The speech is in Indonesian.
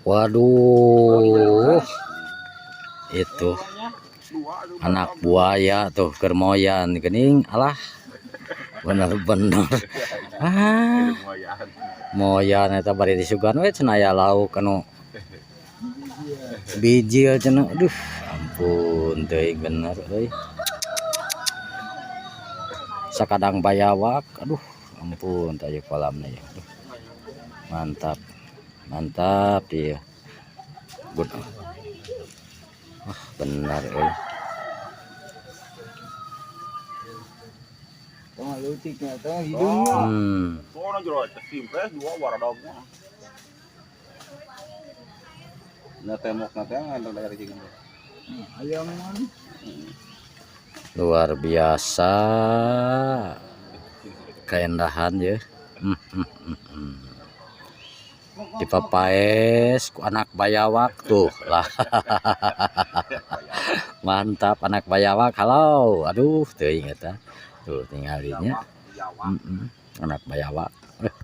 Waduh, itu anak buaya tuh kermoyan gening, alah bener-bener moyan eta bari disugan we cenaya lauk anu bijil cenah. Aduh ampun teuing bener euy. Sakadang bayawak, aduh ampun tah kolamna ya. Aduh, mantap mantap dia. Good. Wah benar euy. Luar biasa keindahan ya. Dipapaes ku anak bayawak tuh lah. Mantap anak bayawak. Halo, aduh teuing eta tuh tingalinya anak bayawak.